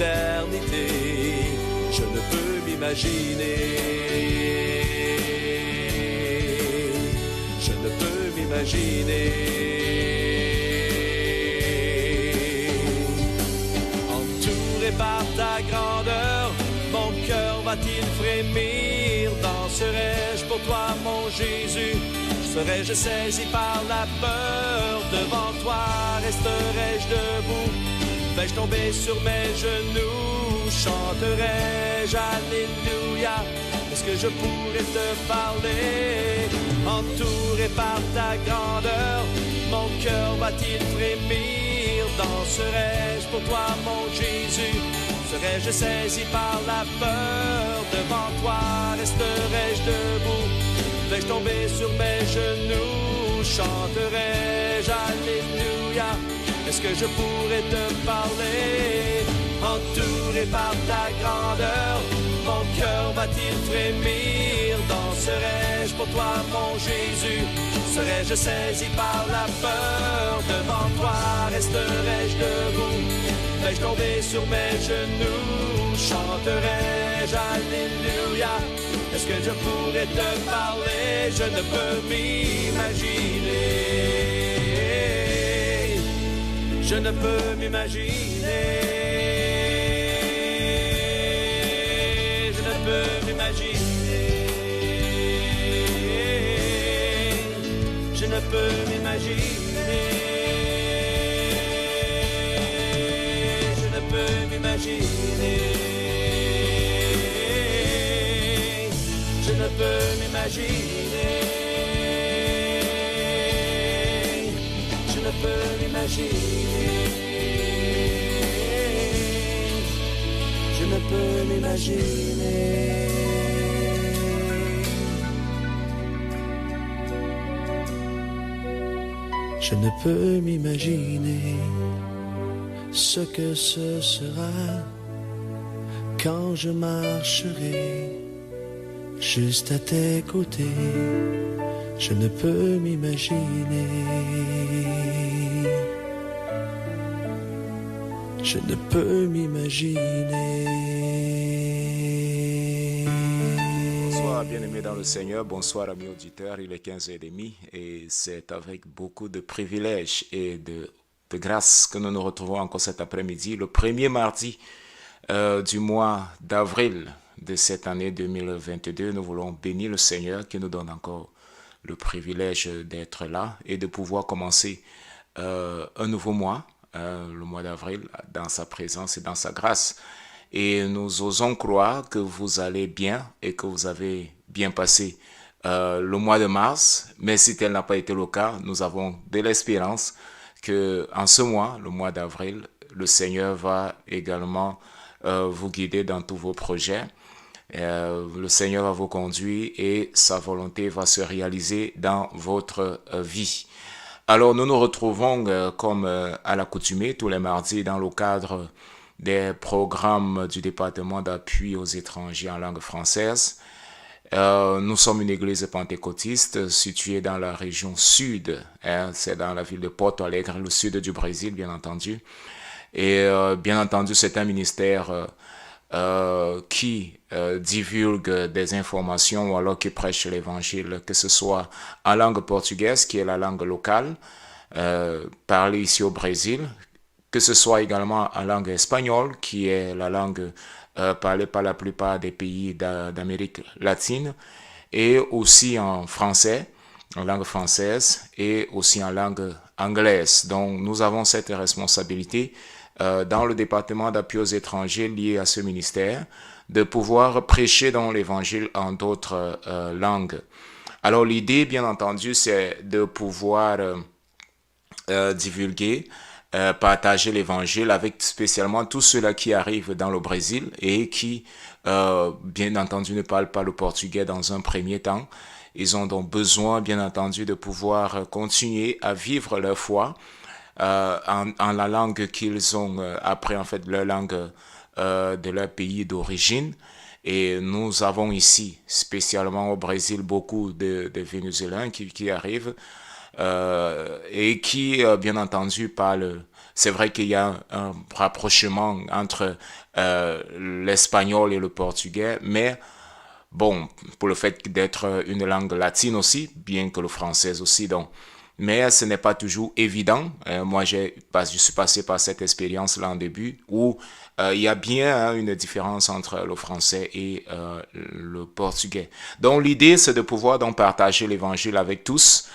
l'éternité. Je ne peux m'imaginer. Je ne peux m'imaginer. Entouré par ta grandeur, mon cœur va-t-il frémir? Danserai-je pour toi, mon Jésus? Serais-je saisi par la peur? Devant toi resterai-je debout? Vais-je tomber sur mes genoux? Chanterai-je Alléluia? Est-ce que je pourrais te parler? Entouré par ta grandeur, mon cœur va-t-il frémir? Danserai-je pour toi, mon Jésus? Serais-je saisi par la peur? Devant toi resterai-je debout? Vais-je tomber sur mes genoux? Chanterai-je Alléluia? Est-ce que je pourrais te parler? Entouré par ta grandeur, mon cœur va-t-il frémir? Danserai-je pour toi, mon Jésus? Serais-je saisi par la peur? Devant toi resterai-je debout? Vais-je tomber sur mes genoux? Chanterai-je Alléluia? Est-ce que je pourrais te parler? Je ne peux m'imaginer. Je ne peux m'imaginer. Je ne peux m'imaginer. Je ne peux m'imaginer. Je ne peux m'imaginer. Je ne peux m'imaginer. Je ne peux m'imaginer. Je ne peux m'imaginer. Je ne peux m'imaginer ce que ce sera quand je marcherai juste à tes côtés. Je ne peux m'imaginer. Je ne peux m'imaginer. Bonsoir bien-aimés dans le Seigneur, bonsoir amis auditeurs, il est 15h30 et c'est avec beaucoup de privilèges et de grâce que nous nous retrouvons encore cet après-midi, le premier mardi du mois d'avril de cette année 2022. Nous voulons bénir le Seigneur qui nous donne encore le privilège d'être là et de pouvoir commencer un nouveau mois, le mois d'avril, dans sa présence et dans sa grâce. Et nous osons croire que vous allez bien et que vous avez bien passé le mois de mars. Mais si tel n'a pas été le cas, nous avons de l'espérance que en ce mois, le mois d'avril, le Seigneur va également vous guider dans tous vos projets. Le Seigneur va vous conduire et sa volonté va se réaliser dans votre vie. Alors nous nous retrouvons comme à l'accoutumée tous les mardis dans le cadre des programmes du département d'appui aux étrangers en langue française. Nous sommes une église pentecôtiste située dans la région sud, c'est dans la ville de Porto Alegre, le sud du Brésil bien entendu. Et bien entendu c'est un ministère qui divulgue des informations ou alors qui prêche l'évangile, que ce soit en langue portugaise qui est la langue locale, parlée ici au Brésil, que ce soit également en langue espagnole, qui est la langue parlée par la plupart des pays d'Amérique latine, et aussi en français, en langue française, et aussi en langue anglaise. Donc, nous avons cette responsabilité dans le département d'appui aux étrangers lié à ce ministère, de pouvoir prêcher dans l'évangile en d'autres langues. Alors, l'idée, bien entendu, c'est de pouvoir divulguer, partager l'évangile avec spécialement tous ceux-là qui arrivent dans le Brésil et qui, bien entendu, ne parlent pas le portugais dans un premier temps. Ils ont donc besoin, bien entendu, de pouvoir continuer à vivre leur foi en la langue qu'ils ont appris, en fait, leur langue de leur pays d'origine. Et nous avons ici, spécialement au Brésil, beaucoup de Vénézuéliens qui arrivent et qui, bien entendu, parlent c'est vrai qu'il y a un rapprochement entre l'espagnol et le portugais, mais bon, pour le fait d'être une langue latine aussi, bien que le français aussi, donc. Mais ce n'est pas toujours évident. Moi, je suis passé par cette expérience-là en début où il y a bien une différence entre le français et le portugais. Donc, l'idée, c'est de pouvoir donc partager l'évangile avec tous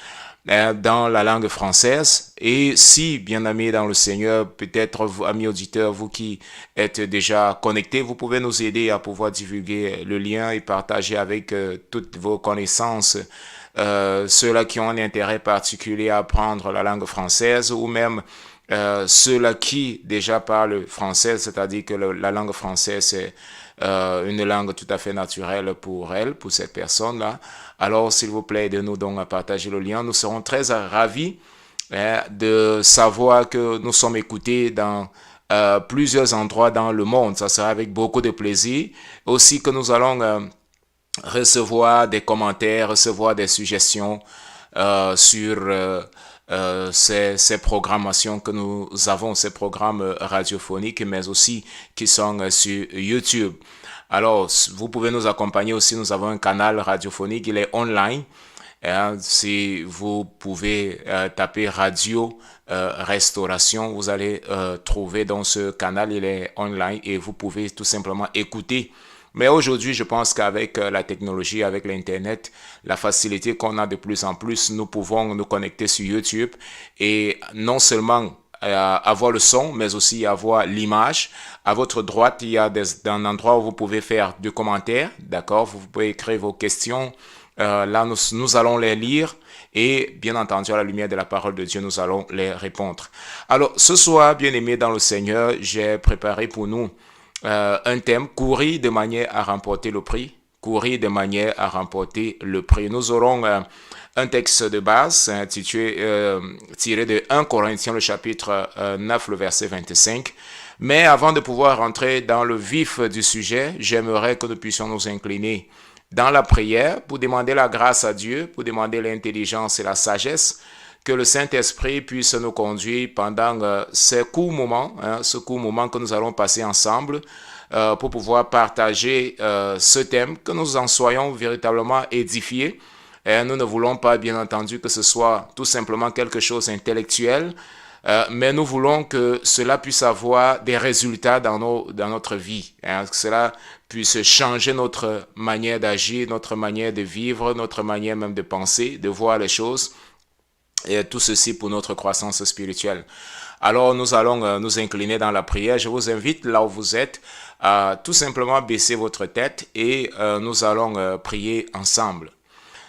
dans la langue française. Et si, bien aimés dans le Seigneur, peut-être, amis auditeurs, vous qui êtes déjà connectés, vous pouvez nous aider à pouvoir divulguer le lien et partager avec toutes vos connaissances ceux-là qui ont un intérêt particulier à apprendre la langue française ou même ceux-là qui déjà parlent français, c'est-à-dire que la langue française c'est une langue tout à fait naturelle pour elle, pour cette personne-là. Alors, s'il vous plaît, aidez-nous donc à partager le lien. Nous serons très ravis de savoir que nous sommes écoutés dans plusieurs endroits dans le monde. Ça sera avec beaucoup de plaisir. Aussi que nous allons recevoir des commentaires, recevoir des suggestions sur ces programmations que nous avons, ces programmes radiophoniques, mais aussi qui sont sur YouTube. Alors, vous pouvez nous accompagner aussi, nous avons un canal radiophonique, il est online. Si vous pouvez taper Radio Restauration, vous allez trouver dans ce canal, il est online et vous pouvez tout simplement écouter. Mais aujourd'hui, je pense qu'avec la technologie, avec l'Internet, la facilité qu'on a de plus en plus, nous pouvons nous connecter sur YouTube et non seulement avoir le son, mais aussi avoir l'image. À votre droite, il y a un endroit où vous pouvez faire des commentaires, d'accord? Vous pouvez écrire vos questions. Là, nous allons les lire et bien entendu, à la lumière de la parole de Dieu, nous allons les répondre. Alors, ce soir, bien-aimés dans le Seigneur, j'ai préparé pour nous un thème, courir de manière à remporter le prix. Courir de manière à remporter le prix. Nous aurons un texte de base tiré de 1 Corinthiens, le chapitre 9, le verset 25. Mais avant de pouvoir rentrer dans le vif du sujet, j'aimerais que nous puissions nous incliner dans la prière pour demander la grâce à Dieu, pour demander l'intelligence et la sagesse, que le Saint-Esprit puisse nous conduire pendant ce court moment que nous allons passer ensemble pour pouvoir partager ce thème, que nous en soyons véritablement édifiés. Et nous ne voulons pas, bien entendu, que ce soit tout simplement quelque chose d'intellectuel, mais nous voulons que cela puisse avoir des résultats dans notre vie, que cela puisse changer notre manière d'agir, notre manière de vivre, notre manière même de penser, de voir les choses. Et tout ceci pour notre croissance spirituelle. Alors, nous allons nous incliner dans la prière. Je vous invite, là où vous êtes, à tout simplement baisser votre tête et nous allons prier ensemble.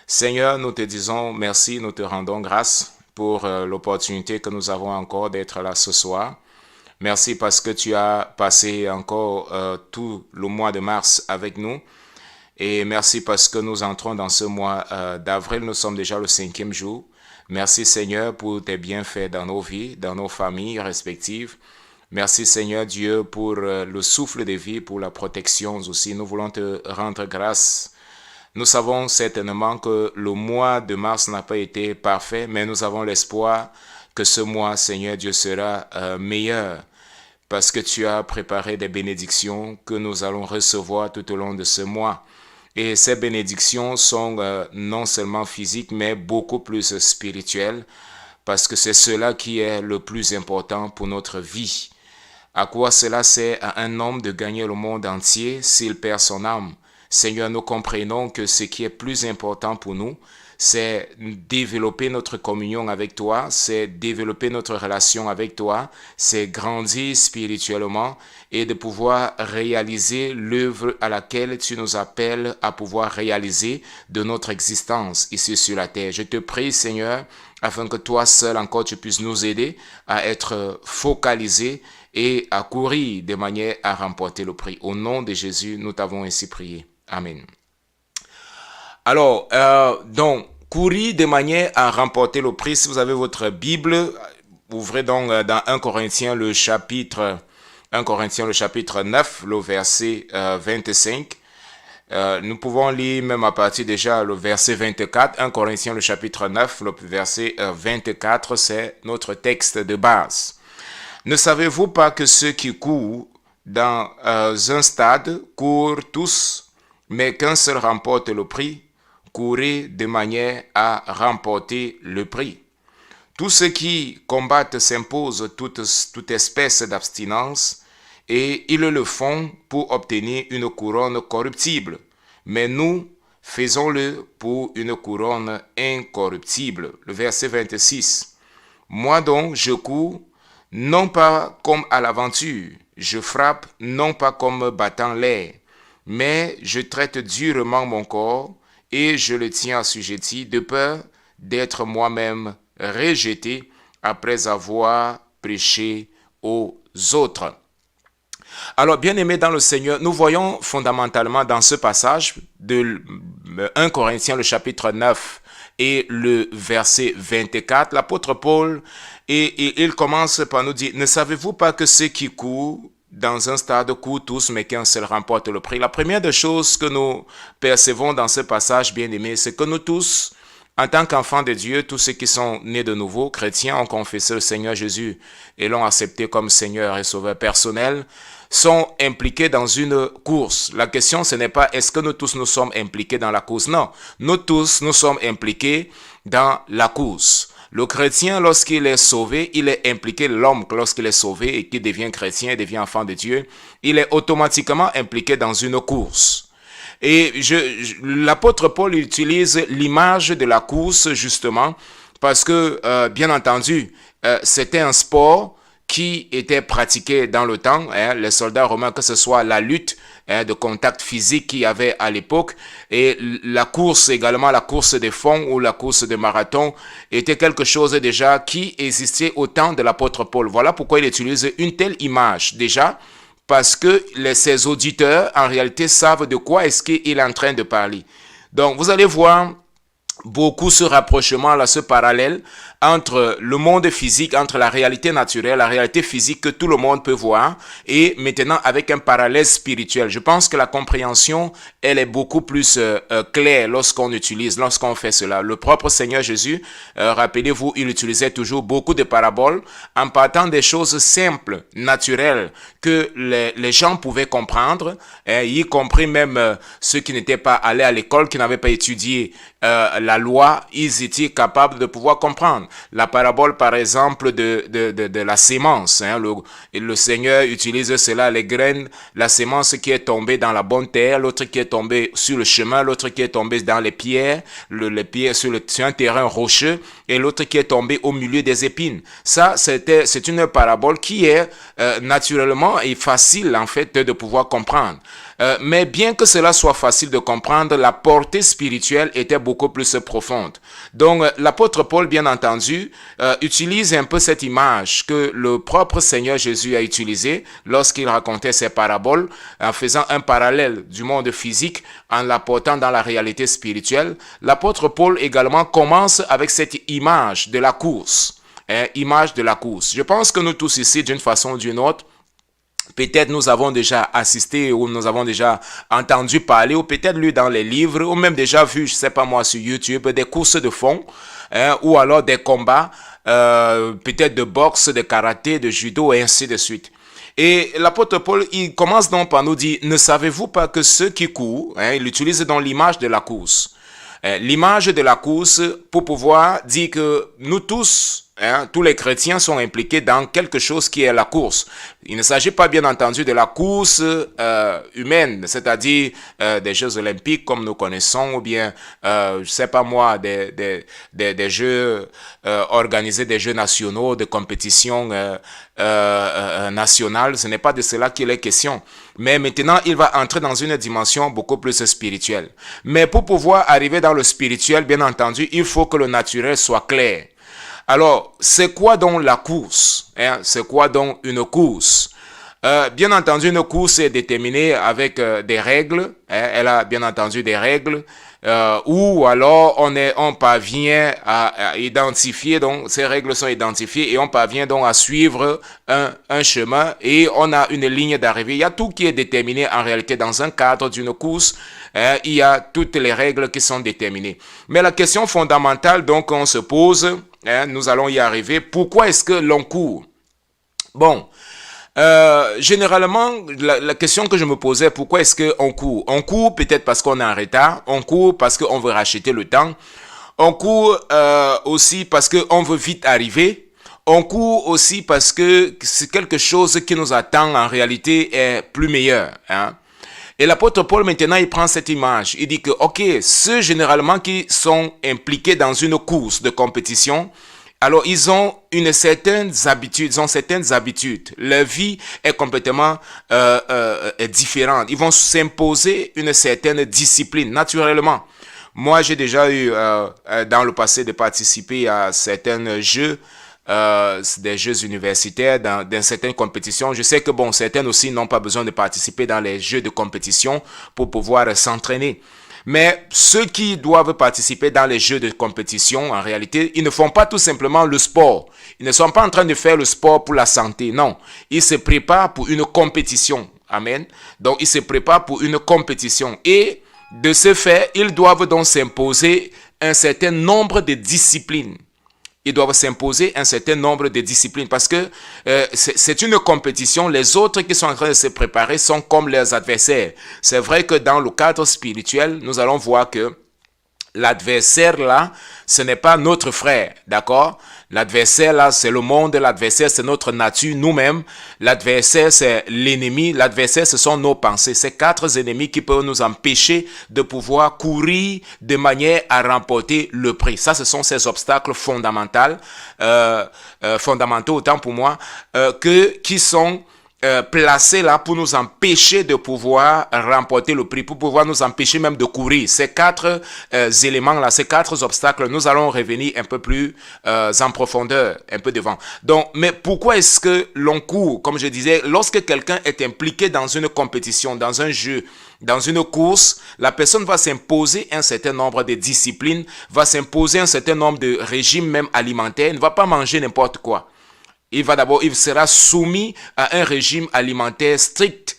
Seigneur, nous te disons merci, nous te rendons grâce pour l'opportunité que nous avons encore d'être là ce soir. Merci parce que tu as passé encore tout le mois de mars avec nous. Et merci parce que nous entrons dans ce mois d'avril. Nous sommes déjà le 5e jour. Merci Seigneur pour tes bienfaits dans nos vies, dans nos familles respectives. Merci Seigneur Dieu pour le souffle de vie, pour la protection aussi. Nous voulons te rendre grâce. Nous savons certainement que le mois de mars n'a pas été parfait, mais nous avons l'espoir que ce mois, Seigneur Dieu, sera meilleur parce que tu as préparé des bénédictions que nous allons recevoir tout au long de ce mois. Et ces bénédictions sont non seulement physiques, mais beaucoup plus spirituelles, parce que c'est cela qui est le plus important pour notre vie. À quoi cela sert à un homme de gagner le monde entier s'il perd son âme? Seigneur, nous comprenons que ce qui est plus important pour nous, c'est développer notre communion avec toi, c'est développer notre relation avec toi, c'est grandir spirituellement et de pouvoir réaliser l'œuvre à laquelle tu nous appelles à pouvoir réaliser de notre existence ici sur la terre. Je te prie, Seigneur, afin que toi seul encore tu puisses nous aider à être focalisés et à courir de manière à remporter le prix. Au nom de Jésus, nous t'avons ainsi prié. Amen. Alors, donc, courir de manière à remporter le prix. Si vous avez votre Bible, ouvrez donc dans 1 Corinthiens le chapitre 9, le verset 25. Nous pouvons lire même à partir déjà le verset 24. 1 Corinthiens le chapitre 9, le verset 24, c'est notre texte de base. Ne savez-vous pas que ceux qui courent dans un stade courent tous, mais qu'un seul remporte le prix? Courez de manière à remporter le prix. Tous ceux qui combattent s'imposent toute espèce d'abstinence et ils le font pour obtenir une couronne corruptible. Mais nous, faisons-le pour une couronne incorruptible. Le verset 26. Moi donc, je cours, non pas comme à l'aventure, je frappe, non pas comme battant l'air, mais je traite durement mon corps et je le tiens assujetti de peur d'être moi-même rejeté après avoir prêché aux autres. Alors, bien-aimés dans le Seigneur, nous voyons fondamentalement dans ce passage de 1 Corinthiens, le chapitre 9 et le verset 24, l'apôtre Paul, et il commence par nous dire, « Ne savez-vous pas que ceux qui courent dans un stade courent tous, mais qu'un seul remporte le prix ?» La première des choses que nous percevons dans ce passage, bien-aimés, c'est que nous tous, en tant qu'enfants de Dieu, tous ceux qui sont nés de nouveau, chrétiens, ont confessé le Seigneur Jésus et l'ont accepté comme Seigneur et Sauveur personnel, sont impliqués dans une course. La question, ce n'est pas est-ce que nous tous nous sommes impliqués dans la course. Non, nous tous, nous sommes impliqués dans la course. Le chrétien, lorsqu'il est sauvé, il est impliqué, l'homme, lorsqu'il est sauvé et qu'il devient chrétien, devient enfant de Dieu, il est automatiquement impliqué dans une course. Et l'apôtre Paul utilise l'image de la course justement parce que, bien entendu, c'était un sport qui était pratiqué dans le temps. Les soldats romains, que ce soit la lutte de contact physique qu'il y avait à l'époque et la course également, la course de fond ou la course de marathon était quelque chose déjà qui existait au temps de l'apôtre Paul. Voilà pourquoi il utilise une telle image déjà. Parce que ses auditeurs, en réalité, savent de quoi est-ce qu'il est en train de parler. Donc, vous allez voir beaucoup ce rapprochement, là, ce parallèle entre le monde physique, entre la réalité naturelle, la réalité physique que tout le monde peut voir, et maintenant avec un parallèle spirituel. Je pense que la compréhension, elle est beaucoup plus claire lorsqu'on fait cela. Le propre Seigneur Jésus, rappelez-vous, il utilisait toujours beaucoup de paraboles en partant des choses simples, naturelles, que les gens pouvaient comprendre, y compris même ceux qui n'étaient pas allés à l'école, qui n'avaient pas étudié la loi, ils étaient capables de pouvoir comprendre. La parabole, par exemple, de la sémence. Le Seigneur utilise cela, les graines, la sémence qui est tombée dans la bonne terre, l'autre qui est tombée sur le chemin, l'autre qui est tombée dans les pierres, les pierres sur un terrain rocheux, et l'autre qui est tombée au milieu des épines. Ça, c'est une parabole qui est naturellement et facile, en fait, de pouvoir comprendre. Mais bien que cela soit facile de comprendre, la portée spirituelle était beaucoup plus profonde. Donc, l'apôtre Paul, bien entendu, utilise un peu cette image que le propre Seigneur Jésus a utilisée lorsqu'il racontait ses paraboles, en faisant un parallèle du monde physique, en l'apportant dans la réalité spirituelle. L'apôtre Paul également commence avec cette image de la course. Image de la course. Je pense que nous tous ici, d'une façon ou d'une autre, peut-être nous avons déjà assisté ou nous avons déjà entendu parler ou peut-être lu dans les livres ou même déjà vu, je sais pas moi, sur YouTube, des courses de fond ou alors des combats, peut-être de boxe, de karaté, de judo et ainsi de suite. Et l'apôtre Paul, il commence donc par nous dire, ne savez-vous pas que ceux qui courent, il utilise donc l'image de la course. L'image de la course pour pouvoir dire que nous tous, tous les chrétiens sont impliqués dans quelque chose qui est la course. Il ne s'agit pas bien entendu de la course humaine, c'est-à-dire des Jeux olympiques comme nous connaissons, ou bien, je sais pas moi, des jeux organisés, des jeux nationaux, de compétitions nationales. Ce n'est pas de cela qu'il est question. Mais maintenant, il va entrer dans une dimension beaucoup plus spirituelle. Mais pour pouvoir arriver dans le spirituel, bien entendu, il faut que le naturel soit clair. Alors, c'est quoi donc la course? C'est quoi donc une course? Bien entendu, une course est déterminée avec des règles. Elle a bien entendu des règles. Ou alors on parvient à identifier, donc ces règles sont identifiées et on parvient donc à suivre un chemin et on a une ligne d'arrivée. Il y a tout qui est déterminé en réalité dans un cadre d'une course. Il y a toutes les règles qui sont déterminées. Mais la question fondamentale donc on se pose, nous allons y arriver, pourquoi est-ce que l'on court? Bon, généralement, la question que je me posais, pourquoi est-ce qu'on court? On court peut-être parce qu'on est en retard, on court parce qu'on veut racheter le temps, on court aussi parce qu'on veut vite arriver, on court aussi parce que c'est quelque chose qui nous attend en réalité est plus meilleur, hein. Et l'apôtre Paul, maintenant, il prend cette image. Il dit que, ok, ceux généralement qui sont impliqués dans une course de compétition, alors ils ont certaines habitudes. Leur vie est complètement différente. Ils vont s'imposer une certaine discipline, naturellement. Moi, j'ai déjà eu dans le passé de participer à certains jeux, des jeux universitaires, dans certaines compétitions. Je sais que bon, certains aussi n'ont pas besoin de participer dans les jeux de compétition pour pouvoir s'entraîner. Mais ceux qui doivent participer dans les jeux de compétition, en réalité, ils ne font pas tout simplement le sport. Ils ne sont pas en train de faire le sport pour la santé, non. Ils se préparent pour une compétition. Amen. Donc, ils se préparent pour une compétition. Et de ce fait, ils doivent donc s'imposer un certain nombre de disciplines. Ils doivent s'imposer un certain nombre de disciplines parce que c'est une compétition. Les autres qui sont en train de se préparer sont comme leurs adversaires. C'est vrai que dans le cadre spirituel, nous allons voir que l'adversaire là, ce n'est pas notre frère, d'accord? L'adversaire là, c'est le monde, l'adversaire c'est notre nature, nous-mêmes. L'adversaire c'est l'ennemi, l'adversaire ce sont nos pensées. Ces 4 ennemis qui peuvent nous empêcher de pouvoir courir de manière à remporter le prix. Ça, ce sont ces obstacles fondamentaux, autant pour moi, qui sont placés là pour nous empêcher de pouvoir remporter le prix, pour pouvoir nous empêcher même de courir. Ces 4 éléments-là, ces 4 obstacles, nous allons revenir un peu plus en profondeur, un peu devant. Donc, mais pourquoi est-ce que l'on court? Comme je disais, lorsque quelqu'un est impliqué dans une compétition, dans un jeu, dans une course, la personne va s'imposer un certain nombre de disciplines, va s'imposer un certain nombre de régimes même alimentaires, ne va pas manger n'importe quoi. Il sera soumis à un régime alimentaire strict.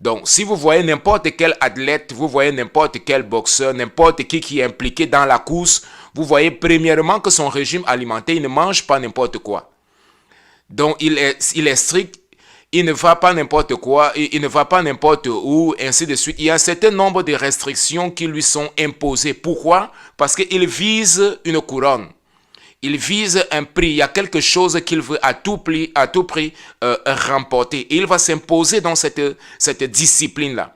Donc, si vous voyez n'importe quel athlète, vous voyez n'importe quel boxeur, n'importe qui est impliqué dans la course, vous voyez premièrement que son régime alimentaire, il ne mange pas n'importe quoi. Donc, il est strict, il ne va pas n'importe quoi, il ne va pas n'importe où, ainsi de suite. Il y a un certain nombre de restrictions qui lui sont imposées. Pourquoi? Parce qu'il vise une couronne. Il vise un prix, il y a quelque chose qu'il veut à tout prix remporter. Et il va s'imposer dans cette discipline-là.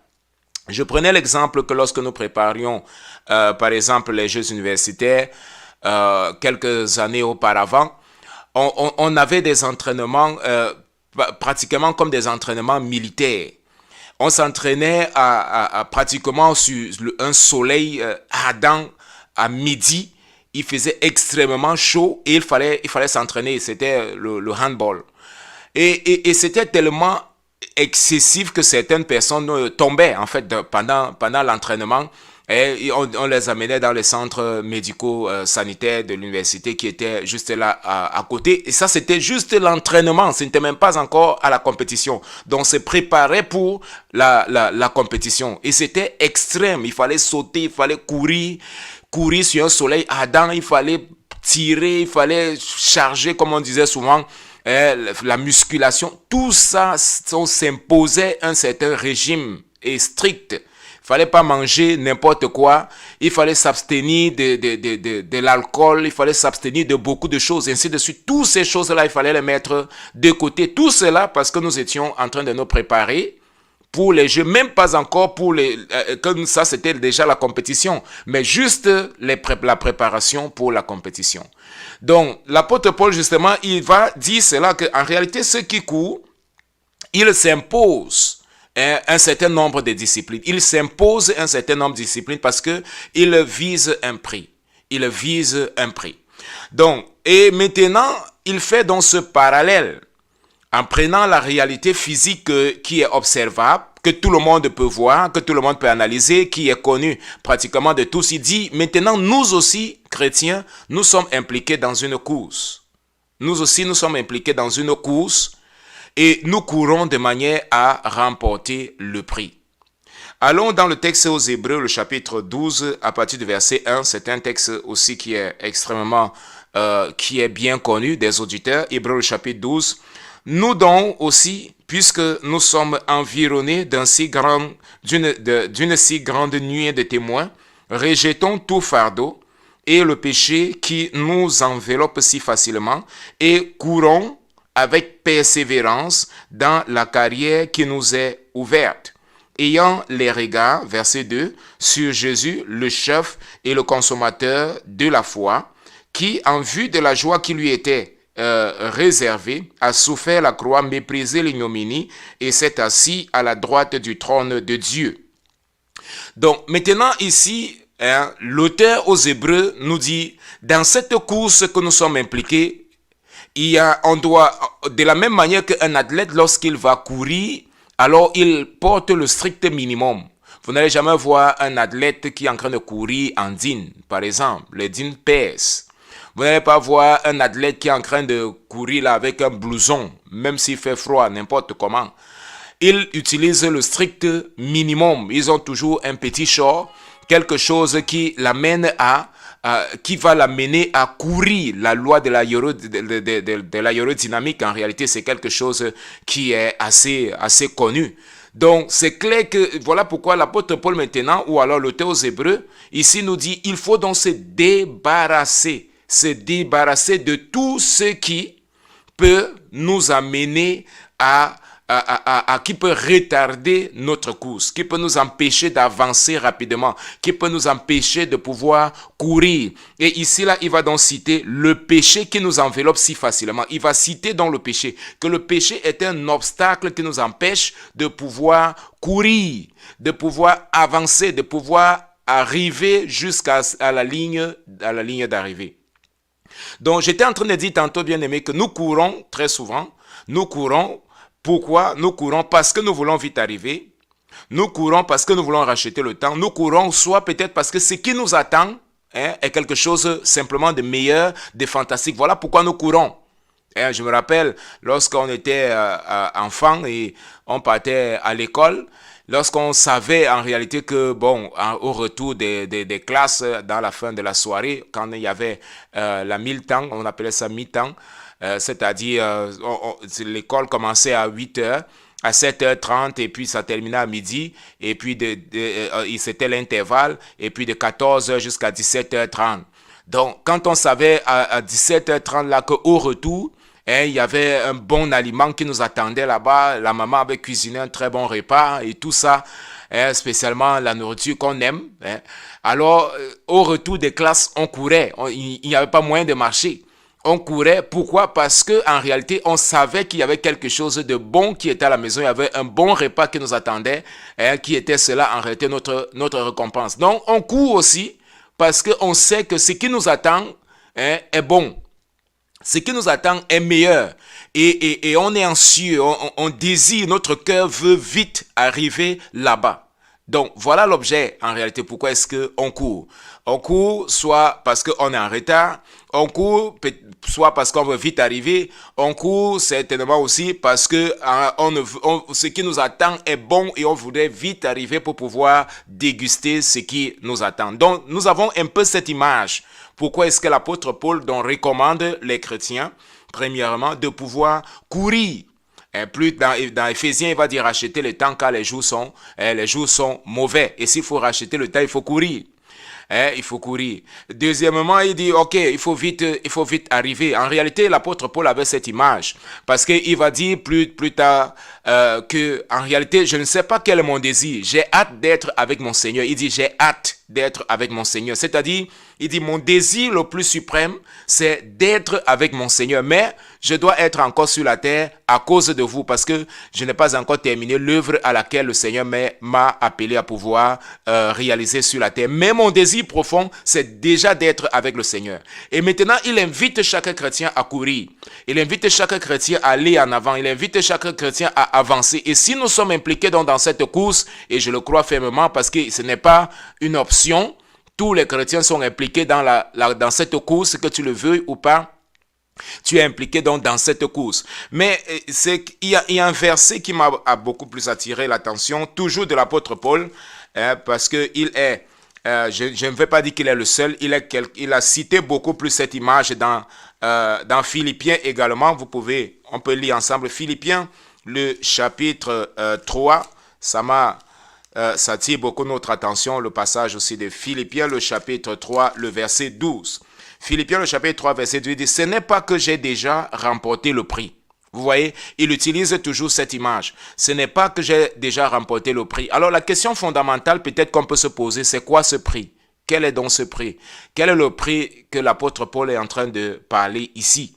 Je prenais l'exemple que lorsque nous préparions, par exemple, les Jeux universitaires, quelques années auparavant, on avait des entraînements pratiquement comme des entraînements militaires. On s'entraînait pratiquement sur un soleil ardent à midi. Il faisait extrêmement chaud et il fallait s'entraîner. C'était le handball. Et c'était tellement excessif que certaines personnes tombaient en fait pendant l'entraînement. Et on les amenait dans les centres médicaux sanitaires de l'université qui étaient juste là à côté. Et ça, c'était juste l'entraînement. Ce n'était même pas encore à la compétition. Donc, on se préparait pour la compétition. Et c'était extrême. Il fallait sauter, il fallait courir sur un soleil ardent, il fallait tirer, il fallait charger, comme on disait souvent, la musculation. Tout ça, on s'imposait un certain régime strict. Il fallait pas manger n'importe quoi. Il fallait s'abstenir de l'alcool. Il fallait s'abstenir de beaucoup de choses, ainsi de suite. Toutes ces choses-là, il fallait les mettre de côté. Tout cela parce que nous étions en train de nous préparer pour les jeux, même pas encore pour comme ça, c'était déjà la compétition, mais juste la préparation pour la compétition. Donc, l'apôtre Paul, justement, il va dire cela, qu'en réalité, ceux qui courent, ils s'imposent un certain nombre de disciplines. Ils s'imposent un certain nombre de disciplines parce qu'ils visent un prix. Ils visent un prix. Donc, et maintenant, il fait donc ce parallèle en prenant la réalité physique qui est observable, que tout le monde peut voir, que tout le monde peut analyser, qui est connue pratiquement de tous. Il dit, maintenant, nous aussi, chrétiens, nous sommes impliqués dans une course. Nous aussi, nous sommes impliqués dans une course et nous courons de manière à remporter le prix. Allons dans le texte aux Hébreux, le chapitre 12, à partir du verset 1. C'est un texte aussi qui est extrêmement, qui est bien connu des auditeurs. Hébreux, le chapitre 12. Nous donc aussi, puisque nous sommes environnés d'une si grande nuée de témoins, rejetons tout fardeau et le péché qui nous enveloppe si facilement et courons avec persévérance dans la carrière qui nous est ouverte, ayant les regards, verset 2, sur Jésus, le chef et le consommateur de la foi, qui, en vue de la joie qui lui était réservée, a souffert la croix, méprisé l'ignominie et s'est assis à la droite du trône de Dieu. Donc, maintenant ici, l'auteur aux Hébreux nous dit, dans cette course que nous sommes impliqués, on doit, de la même manière qu'un athlète, lorsqu'il va courir, alors il porte le strict minimum. Vous n'allez jamais voir un athlète qui est en train de courir en jean, par exemple. Les jeans pèsent. Vous n'allez pas voir un athlète qui est en train de courir là avec un blouson, même s'il fait froid, n'importe comment. Ils utilisent le strict minimum. Ils ont toujours un petit short, quelque chose qui l'amène qui va l'amener à courir. La loi de l'aérodynamique, en réalité, c'est quelque chose qui est assez connu. Donc, c'est clair que voilà pourquoi l'apôtre Paul maintenant, ou alors l'auteur aux Hébreux, ici nous dit, il faut donc se débarrasser de tout ce qui peut nous amener qui peut retarder notre course, qui peut nous empêcher d'avancer rapidement, qui peut nous empêcher de pouvoir courir. Et ici, là, il va donc citer le péché qui nous enveloppe si facilement. Il va citer donc le péché, que le péché est un obstacle qui nous empêche de pouvoir courir, de pouvoir avancer, de pouvoir arriver jusqu'à la ligne d'arrivée. Donc, j'étais en train de dire tantôt, bien aimé, que nous courons très souvent, nous courons. Pourquoi? Nous courons parce que nous voulons vite arriver. Nous courons parce que nous voulons racheter le temps. Nous courons soit peut-être parce que ce qui nous attend est quelque chose simplement de meilleur, de fantastique. Voilà pourquoi nous courons. Je me rappelle, lorsqu'on était enfant et on partait à l'école, lorsqu'on savait en réalité que, bon, au retour des classes, dans la fin de la soirée, quand il y avait la mi-temps, on appelait ça mi-temps, c'est-à-dire l'école commençait à 8h, à 7h30 et puis ça terminait à midi et puis c'était l'intervalle et puis de 14h jusqu'à 17h30. Donc quand on savait à 17h30 là qu'au retour, il y avait un bon aliment qui nous attendait là-bas, la maman avait cuisiné un très bon repas et tout ça, spécialement la nourriture qu'on aime. Alors au retour des classes, on courait, il n'y avait pas moyen de marcher. On courait, pourquoi? Parce que en réalité, on savait qu'il y avait quelque chose de bon qui était à la maison. Il y avait un bon repas qui nous attendait, qui était cela en réalité notre récompense. Donc, on court aussi parce qu'on sait que ce qui nous attend est bon. Ce qui nous attend est meilleur. Et on est anxieux, on désire, notre cœur veut vite arriver là-bas. Donc, voilà l'objet en réalité. Pourquoi est-ce qu'on court? On court soit parce qu'on est en retard, on court soit parce qu'on veut vite arriver, on court certainement aussi parce que ce qui nous attend est bon et on voudrait vite arriver pour pouvoir déguster ce qui nous attend. Donc, nous avons un peu cette image. Pourquoi est-ce que l'apôtre Paul donc recommande les chrétiens, premièrement, de pouvoir courir? Plus dans Éphésiens, il va dire racheter le temps car les jours sont mauvais. Et s'il faut racheter le temps, il faut courir. Il faut courir. Deuxièmement, il dit, ok, il faut vite arriver. En réalité, l'apôtre Paul avait cette image. Parce qu'il va dire plus tard que, en réalité, je ne sais pas quel est mon désir. J'ai hâte d'être avec mon Seigneur. Il dit, j'ai hâte d'être avec mon Seigneur. C'est-à-dire, il dit, mon désir le plus suprême, c'est d'être avec mon Seigneur. Mais je dois être encore sur la terre à cause de vous, parce que je n'ai pas encore terminé l'œuvre à laquelle le Seigneur m'a appelé à pouvoir réaliser sur la terre. Mais mon désir profond, c'est déjà d'être avec le Seigneur. Et maintenant, il invite chaque chrétien à courir. Il invite chaque chrétien à aller en avant. Il invite chaque chrétien à avancer. Et si nous sommes impliqués dans cette course, et je le crois fermement parce que ce n'est pas une option, tous les chrétiens sont impliqués dans cette course, que tu le veuilles ou pas. Tu es impliqué donc dans cette course. Mais il y a un verset qui m'a beaucoup plus attiré l'attention, toujours de l'apôtre Paul, parce qu'il est Je ne vais pas dire qu'il est le seul. Il a cité beaucoup plus cette image dans Philippiens également. On peut lire ensemble Philippiens, le chapitre 3. Ça attire beaucoup notre attention. Le passage aussi de Philippiens, le chapitre 3, le verset 12. Philippiens, le chapitre 3, verset 12 dit « Ce n'est pas que j'ai déjà remporté le prix. » Vous voyez, il utilise toujours cette image. Ce n'est pas que j'ai déjà remporté le prix. Alors la question fondamentale peut-être qu'on peut se poser, c'est quoi ce prix? Quel est donc ce prix? Quel est le prix que l'apôtre Paul est en train de parler ici?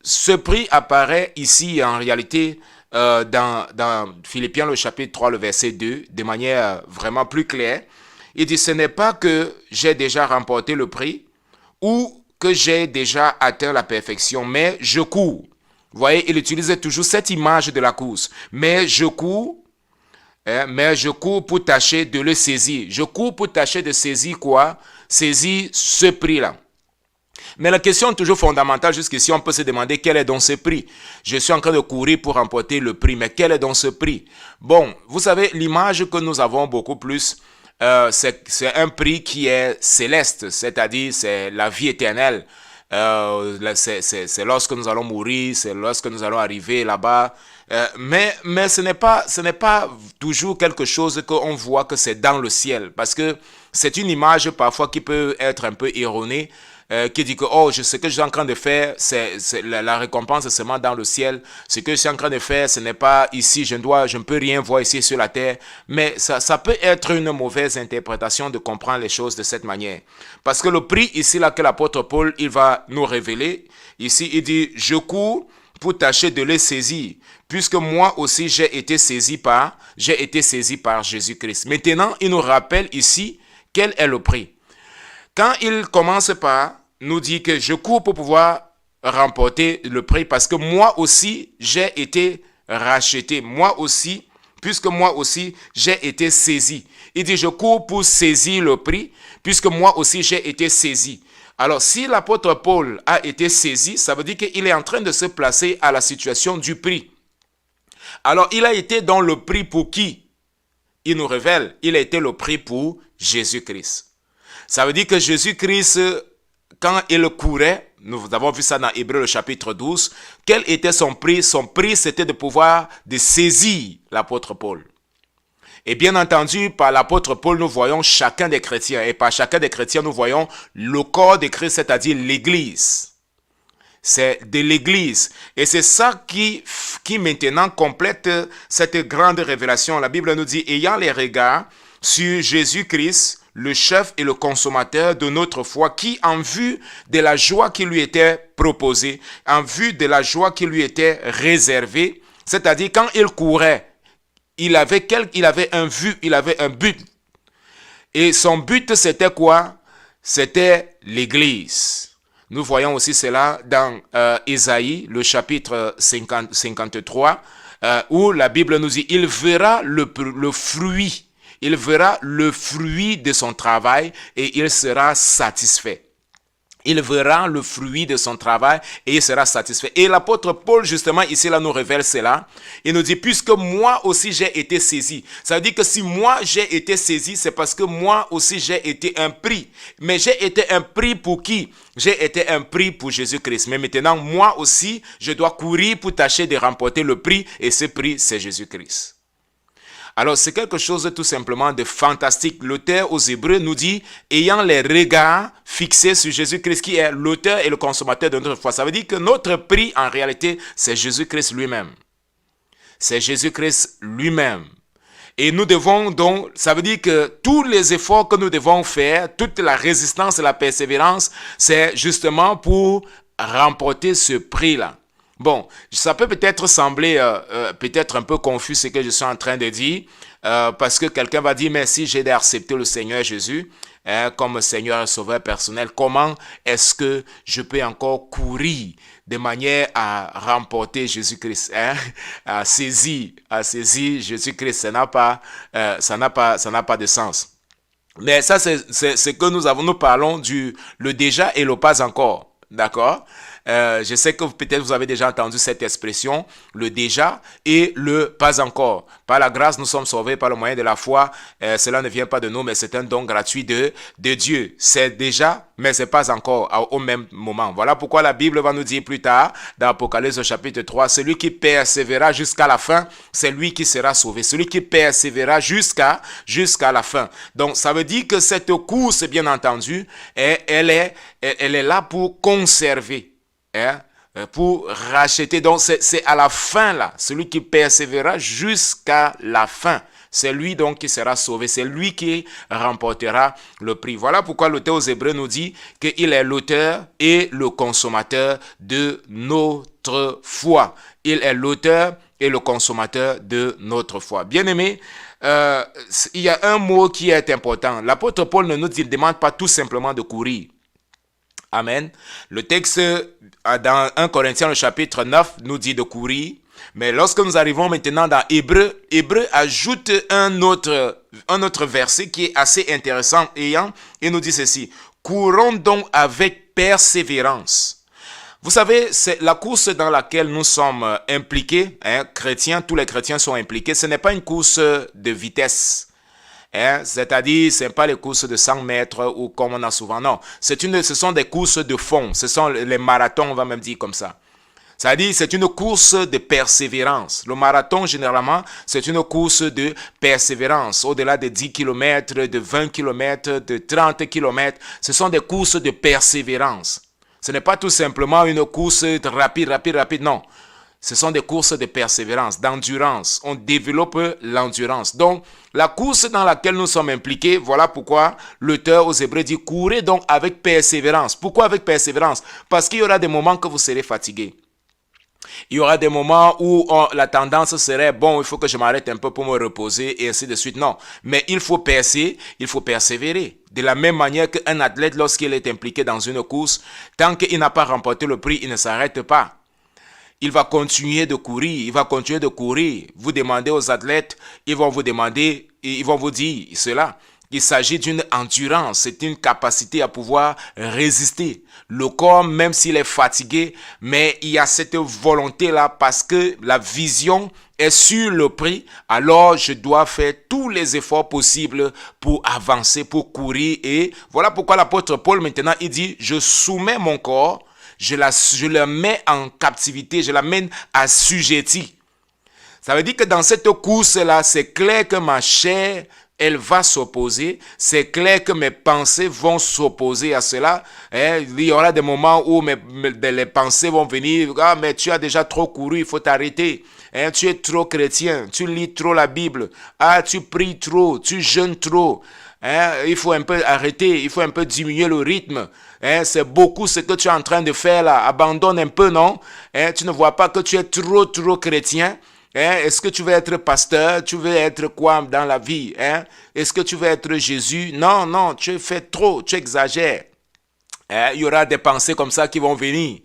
Ce prix apparaît ici en réalité dans Philippiens le chapitre 3, le verset 2, de manière vraiment plus claire. Il dit, ce n'est pas que j'ai déjà remporté le prix ou que j'ai déjà atteint la perfection, mais je cours. Vous voyez, il utilise toujours cette image de la course. Mais je cours pour tâcher de le saisir. Je cours pour tâcher de saisir quoi? Saisir ce prix-là. Mais la question toujours fondamentale jusqu'ici, on peut se demander quel est donc ce prix. Je suis en train de courir pour remporter le prix, mais quel est donc ce prix? Bon, vous savez, l'image que nous avons beaucoup plus, c'est un prix qui est céleste, c'est-à-dire c'est la vie éternelle. C'est lorsque nous allons mourir, c'est lorsque nous allons arriver là-bas. Mais ce n'est pas toujours quelque chose qu'on voit que c'est dans le ciel, parce que c'est une image parfois qui peut être un peu erronée, qui dit que ce que je suis en train de faire, la récompense est seulement dans le ciel. Ce que je suis en train de faire, ce n'est pas ici, je ne peux rien voir ici sur la terre. Mais ça peut être une mauvaise interprétation de comprendre les choses de cette manière. Parce que le prix ici là que l'apôtre Paul il va nous révéler, ici il dit, je cours pour tâcher de le saisir, puisque moi aussi j'ai été saisi par Jésus-Christ. Maintenant, il nous rappelle ici quel est le prix. Quand il commence par nous dire que je cours pour pouvoir remporter le prix, parce que moi aussi j'ai été racheté, puisque moi aussi j'ai été saisi. Il dit je cours pour saisir le prix, puisque moi aussi j'ai été saisi. Alors, si l'apôtre Paul a été saisi, ça veut dire qu'il est en train de se placer à la situation du prix. Alors, il a été dans le prix pour qui? Il nous révèle, il a été le prix pour Jésus-Christ. Ça veut dire que Jésus-Christ, quand il courait, nous avons vu ça dans Hébreux le chapitre 12, quel était son prix? Son prix, c'était de saisir l'apôtre Paul. Et bien entendu, par l'apôtre Paul, nous voyons chacun des chrétiens. Et par chacun des chrétiens, nous voyons le corps de Christ, c'est-à-dire l'Église. C'est de l'Église. Et c'est ça qui maintenant complète cette grande révélation. La Bible nous dit, ayant les regards sur Jésus-Christ, le chef et le consommateur de notre foi, qui en vue de la joie qui lui était proposée, en vue de la joie qui lui était réservée, c'est-à-dire quand il courait, il avait un but. Et son but, c'était quoi? C'était l'Église. Nous voyons aussi cela dans Ésaïe, le chapitre 53, où la Bible nous dit, il verra le fruit. Il verra le fruit de son travail et il sera satisfait. Il verra le fruit de son travail et il sera satisfait. Et l'apôtre Paul, justement, ici, là, nous révèle cela. Il nous dit, puisque moi aussi j'ai été saisi. Ça veut dire que si moi j'ai été saisi, c'est parce que moi aussi j'ai été un prix. Mais j'ai été un prix pour qui? J'ai été un prix pour Jésus-Christ. Mais maintenant, moi aussi, je dois courir pour tâcher de remporter le prix. Et ce prix, c'est Jésus-Christ. Alors, c'est quelque chose tout simplement de fantastique. L'auteur aux Hébreux nous dit, ayant les regards fixés sur Jésus-Christ, qui est l'auteur et le consommateur de notre foi. Ça veut dire que notre prix, en réalité, c'est Jésus-Christ lui-même. C'est Jésus-Christ lui-même. Et nous devons donc, ça veut dire que tous les efforts que nous devons faire, toute la résistance et la persévérance, c'est justement pour remporter ce prix-là. Bon, ça peut peut-être sembler peut-être un peu confus ce que je suis en train de dire, parce que quelqu'un va dire, mais si j'ai accepté le Seigneur Jésus comme Seigneur et Sauveur personnel, comment est-ce que je peux encore courir de manière à remporter Jésus-Christ, à saisir Jésus-Christ? Ça n'a pas de sens. Mais ça, c'est ce que nous parlons le déjà et le pas encore. D'accord? Je sais que peut-être vous avez déjà entendu cette expression, le déjà et le pas encore. Par la grâce, nous sommes sauvés par le moyen de la foi. Cela ne vient pas de nous, mais c'est un don gratuit de Dieu. C'est déjà, mais c'est pas encore au même moment. Voilà pourquoi la Bible va nous dire plus tard, dans Apocalypse au chapitre 3, celui qui persévérera jusqu'à la fin, c'est lui qui sera sauvé. Celui qui persévérera jusqu'à la fin. Donc, ça veut dire que cette course, bien entendu, elle est là pour conserver, pour racheter. Donc, c'est à la fin, là, celui qui persévérera jusqu'à la fin. C'est lui donc qui sera sauvé. C'est lui qui remportera le prix. Voilà pourquoi l'auteur aux Hébreux nous dit qu'il est l'auteur et le consommateur de notre foi. Il est l'auteur et le consommateur de notre foi. Bien-aimés, il y a un mot qui est important. L'apôtre Paul ne nous demande pas tout simplement de courir. Amen. Le texte dans 1 Corinthiens, le chapitre 9, nous dit de courir. Mais lorsque nous arrivons maintenant dans Hébreu ajoute un autre verset qui est assez intéressant. Et il nous dit ceci. Courons donc avec persévérance. Vous savez, c'est la course dans laquelle nous sommes impliqués, chrétiens, tous les chrétiens sont impliqués. Ce n'est pas une course de vitesse. C'est-à-dire, ce n'est pas les courses de 100 mètres ou comme on a souvent. Non, ce sont des courses de fond. Ce sont les marathons, on va même dire comme ça. C'est-à-dire, c'est une course de persévérance. Le marathon, généralement, c'est une course de persévérance. Au-delà de 10 km, de 20 km, de 30 km, ce sont des courses de persévérance. Ce n'est pas tout simplement une course rapide, non. Ce sont des courses de persévérance, d'endurance. On développe l'endurance. Donc, la course dans laquelle nous sommes impliqués, voilà pourquoi l'auteur aux Hébreux dit « Courez donc avec persévérance ». Pourquoi avec persévérance? Parce qu'il y aura des moments que vous serez fatigués. Il y aura des moments où la tendance serait, bon, il faut que je m'arrête un peu pour me reposer et ainsi de suite. Non, mais il faut persévérer. De la même manière qu'un athlète, lorsqu'il est impliqué dans une course, tant qu'il n'a pas remporté le prix, il ne s'arrête pas. Il va continuer de courir, Vous demandez aux athlètes, ils vont vous dire cela. Il s'agit d'une endurance, c'est une capacité à pouvoir résister. Le corps, même s'il est fatigué, mais il y a cette volonté-là parce que la vision est sur le prix. Alors, je dois faire tous les efforts possibles pour avancer, pour courir. Et voilà pourquoi l'apôtre Paul, maintenant, il dit, je soumets mon corps, je le mets en captivité, je l'amène assujetti. Ça veut dire que dans cette course-là, c'est clair que ma chair, elle va s'opposer. C'est clair que mes pensées vont s'opposer à cela. Il y aura des moments où les pensées vont venir. Ah, mais tu as déjà trop couru, il faut t'arrêter. Tu es trop chrétien, tu lis trop la Bible. Ah, tu pries trop, tu jeûnes trop. Il faut un peu arrêter, il faut un peu diminuer le rythme. C'est beaucoup ce que tu es en train de faire là. Abandonne un peu, non? Tu ne vois pas que tu es trop chrétien? Est-ce que tu veux être pasteur? Tu veux être quoi dans la vie? Est-ce que tu veux être Jésus? Non, tu fais trop, tu exagères. Il y aura des pensées comme ça qui vont venir.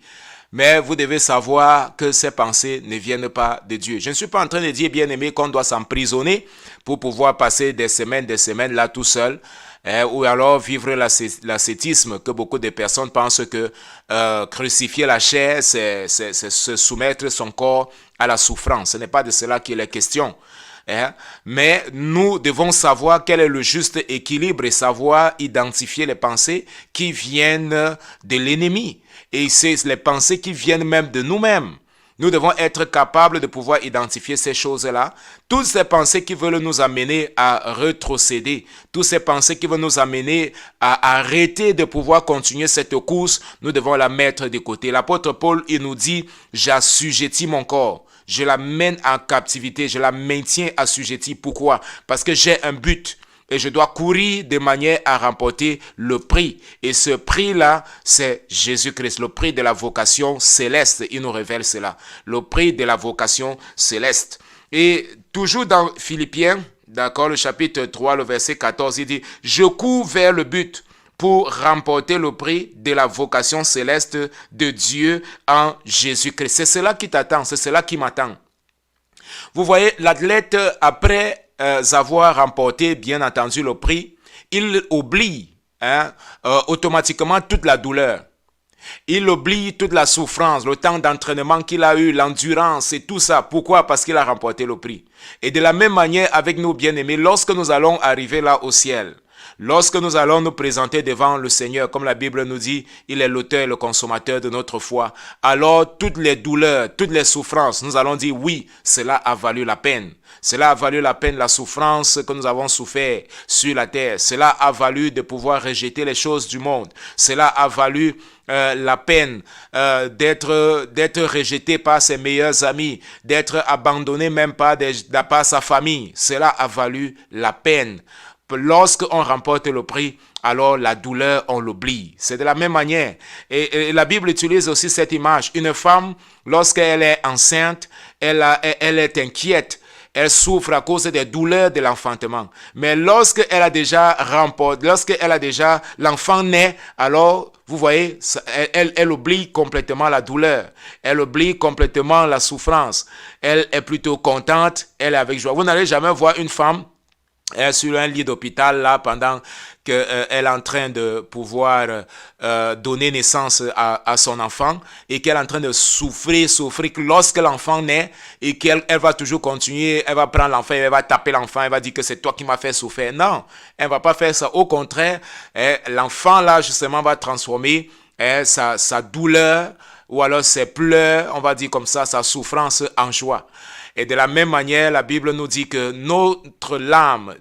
Mais vous devez savoir que ces pensées ne viennent pas de Dieu. Je ne suis pas en train de dire, bien aimé, qu'on doit s'emprisonner pour pouvoir passer des semaines là tout seul. Ou alors vivre l'ascétisme, que beaucoup de personnes pensent que crucifier la chair, c'est se soumettre son corps à la souffrance. Ce n'est pas de cela qu'il est question. Mais nous devons savoir quel est le juste équilibre et savoir identifier les pensées qui viennent de l'ennemi. Et c'est les pensées qui viennent même de nous-mêmes. Nous devons être capables de pouvoir identifier ces choses-là. Toutes ces pensées qui veulent nous amener à rétrocéder, toutes ces pensées qui veulent nous amener à arrêter de pouvoir continuer cette course, nous devons la mettre de côté. L'apôtre Paul, il nous dit, j'assujettis mon corps. Je la mène en captivité, je la maintiens assujettie. Pourquoi? Parce que j'ai un but. Et je dois courir de manière à remporter le prix. Et ce prix-là, c'est Jésus-Christ, le prix de la vocation céleste. Il nous révèle cela. Le prix de la vocation céleste. Et toujours dans Philippiens, d'accord, le chapitre 3, le verset 14, il dit, je cours vers le but pour remporter le prix de la vocation céleste de Dieu en Jésus-Christ. C'est cela qui t'attend, c'est cela qui m'attend. Vous voyez, l'athlète, après avoir remporté, bien entendu, le prix, il oublie automatiquement toute la douleur. Il oublie toute la souffrance, le temps d'entraînement qu'il a eu, l'endurance et tout ça. Pourquoi? Parce qu'il a remporté le prix. Et de la même manière avec nous bien-aimés, lorsque nous allons arriver là au ciel, lorsque nous allons nous présenter devant le Seigneur, comme la Bible nous dit, il est l'auteur et le consommateur de notre foi, alors toutes les douleurs, toutes les souffrances, nous allons dire oui, cela a valu la peine. Cela a valu la peine, la souffrance que nous avons souffert sur la terre. Cela a valu de pouvoir rejeter les choses du monde. Cela a valu la peine d'être rejeté par ses meilleurs amis, d'être abandonné même par sa famille. Cela a valu la peine. Lorsqu'on remporte le prix, alors la douleur, on l'oublie. C'est de la même manière. Et la Bible utilise aussi cette image. Une femme, lorsqu'elle est enceinte, elle est inquiète. Elle souffre à cause des douleurs de l'enfantement. Mais lorsqu'elle a déjà remporté, l'enfant naît, alors, vous voyez, elle oublie complètement la douleur. Elle oublie complètement la souffrance. Elle est plutôt contente, elle est avec joie. Vous n'allez jamais voir une femme sur un lit d'hôpital là pendant qu'elle est en train de pouvoir donner naissance à son enfant et qu'elle est en train de souffrir que lorsque l'enfant naît et qu'elle va toujours continuer, elle va prendre l'enfant, elle va taper l'enfant, elle va dire que c'est toi qui m'as fait souffrir. Non, elle ne va pas faire ça. Au contraire, l'enfant là justement va transformer sa douleur ou alors ses pleurs, on va dire comme ça, sa souffrance en joie. Et de la même manière, la Bible nous dit que nos larmes,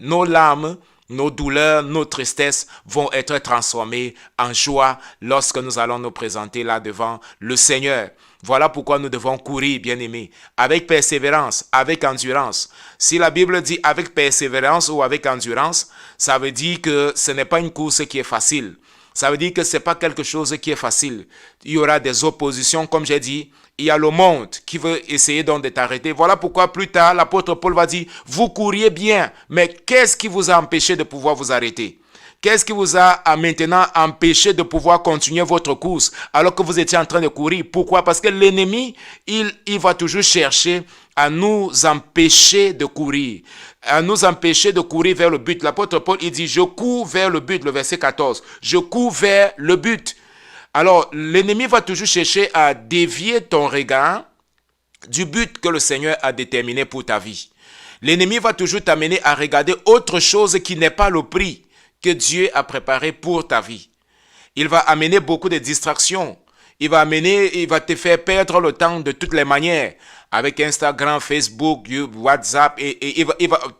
nos douleurs, nos tristesses vont être transformées en joie lorsque nous allons nous présenter là devant le Seigneur. Voilà pourquoi nous devons courir, bien-aimés, avec persévérance, avec endurance. Si la Bible dit avec persévérance ou avec endurance, ça veut dire que ce n'est pas une course qui est facile. Ça veut dire que ce n'est pas quelque chose qui est facile. Il y aura des oppositions, comme j'ai dit. Il y a le monde qui veut essayer donc de t'arrêter. Voilà pourquoi plus tard, l'apôtre Paul va dire, vous couriez bien, mais qu'est-ce qui vous a empêché de pouvoir vous arrêter? Qu'est-ce qui vous a maintenant empêché de pouvoir continuer votre course alors que vous étiez en train de courir? Pourquoi? Parce que l'ennemi, il va toujours chercher à nous empêcher de courir, à nous empêcher de courir vers le but. L'apôtre Paul, il dit, je cours vers le but, le verset 14. Je cours vers le but. Alors, l'ennemi va toujours chercher à dévier ton regard du but que le Seigneur a déterminé pour ta vie. L'ennemi va toujours t'amener à regarder autre chose qui n'est pas le prix que Dieu a préparé pour ta vie. Il va amener beaucoup de distractions. Il va te faire perdre le temps de toutes les manières. Avec Instagram, Facebook, WhatsApp et